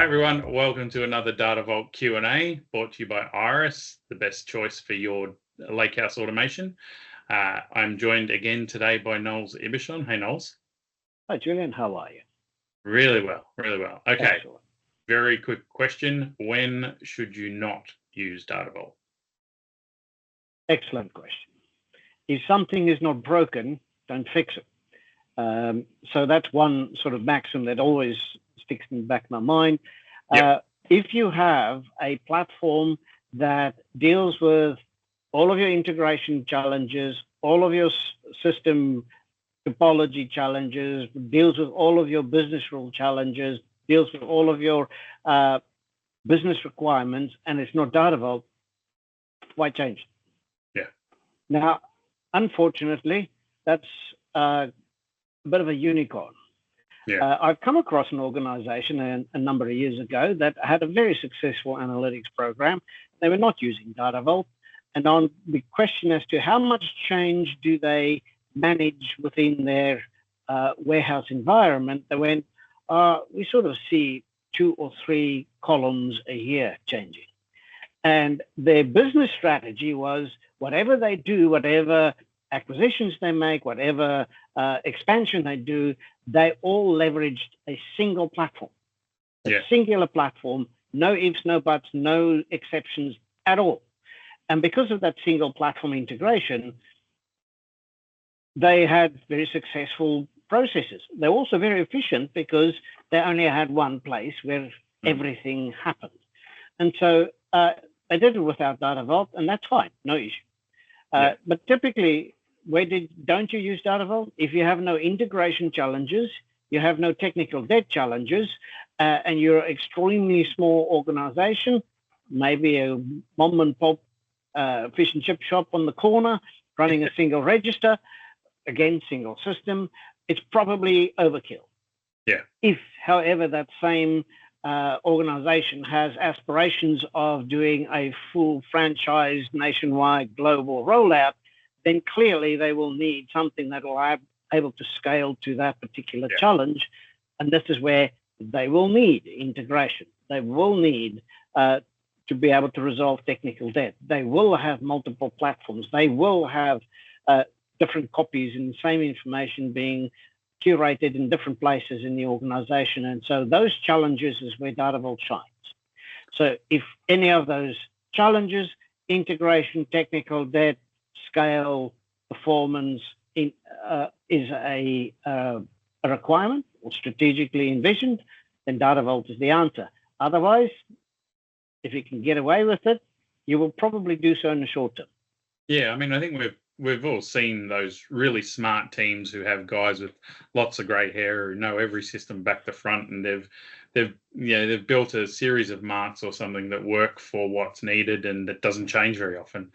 everyone, welcome to another Data Vault Q&A brought to you by Iris, the best choice for your lakehouse automation. I'm joined again today by Nols Ebersohn. Hey, Nols. Hi, Julien. How are you? Really well, really well. Okay, Excellent. Very quick question. When should you not use Data Vault? Excellent question. If something is not broken, don't fix it. So that's one sort of maxim that always sticks in the back of my mind. Yep. If you have a platform that deals with all of your integration challenges, all of your system topology challenges, deals with all of your business rule challenges, deals with all of your business requirements, and it's not Data Vault, why change it? Yeah. Now, unfortunately, that's a bit of a unicorn. Yeah. I've come across an organization a number of years ago that had a very successful analytics program. They were not using Data Vault. And on the question as to how much change do they manage within their warehouse environment, they went, we sort of see 2 or 3 columns a year changing. And their business strategy was whatever they do, whatever acquisitions they make, whatever expansion they do, they all leveraged a single platform, a singular platform, no ifs, no buts, no exceptions at all. And because of that single platform integration, they had very successful processes. They're also very efficient because they only had one place where everything happened. And so they did it without Data Vault, and that's fine, no issue. But typically, don't you use Data Vault? If you have no integration challenges, you have no technical debt challenges, and you're an extremely small organization, maybe a mom and pop fish and chip shop on the corner, running a single register, again, single system, it's probably overkill. Yeah. If, however, that same organization has aspirations of doing a full franchise nationwide global rollout, then clearly they will need something that will be able to scale to that particular challenge. And this is where they will need integration. They will need to be able to resolve technical debt. They will have multiple platforms. They will have different copies and the same information being curated in different places in the organization. And so those challenges is where Data Vault shines. So if any of those challenges, integration, technical debt, scale, performance is a requirement or strategically envisioned, then Data Vault is the answer. Otherwise, if you can get away with it, you will probably do so in the short term. Yeah, I mean, I think we've all seen those really smart teams who have guys with lots of grey hair who know every system back to front, and they've built a series of marks or something that work for what's needed and that doesn't change very often.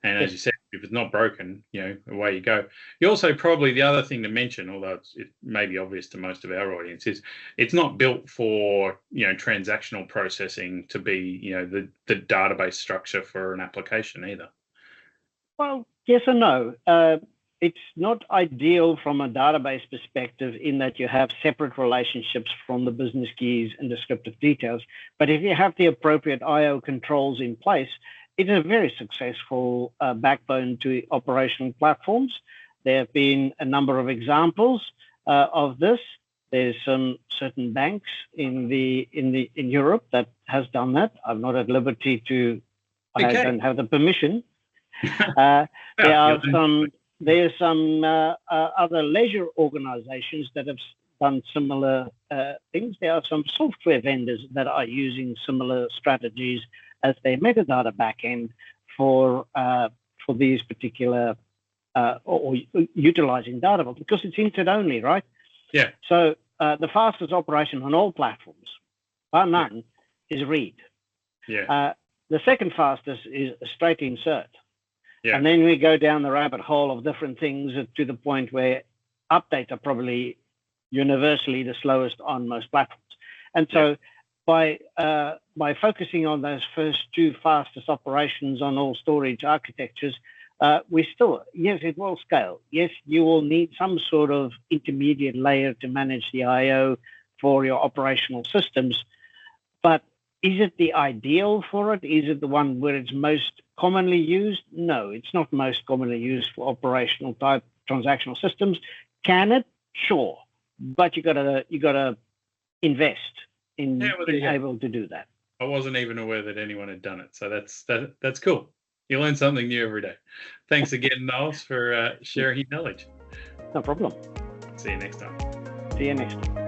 And as you said, if it's not broken, away you go. You also probably, the other thing to mention, although it may be obvious to most of our audience, is it's not built for, transactional processing to be, the database structure for an application either. Well, yes and no. It's not ideal from a database perspective in that you have separate relationships from the business keys and descriptive details. But if you have the appropriate I/O controls in place, it is a very successful backbone to operational platforms. There have been a number of examples of this. There's some certain banks in Europe that has done that. I'm not at liberty to. I don't have the permission. There are some other leisure organizations that have done similar things. There are some software vendors that are using similar strategies as their metadata backend for these particular or utilizing Data Vault because it's Internet only, right? Yeah. So the fastest operation on all platforms, bar none, is read. Yeah. The second fastest is a straight insert. Yeah. And then we go down the rabbit hole of different things to the point where updates are probably universally the slowest on most platforms. And so by focusing on those first 2 fastest operations on all storage architectures, we still, yes, it will scale. Yes, you will need some sort of intermediate layer to manage the I/O for your operational systems. But is it the ideal for it? Is it the one where it's most commonly used? No, it's not most commonly used for operational type transactional systems. Can it? Sure, but you gotta invest in being able to do that. I wasn't even aware that anyone had done it, so that's cool. You learn something new every day. Thanks again, Nols, for sharing your knowledge. No problem. See you next time. See you next time.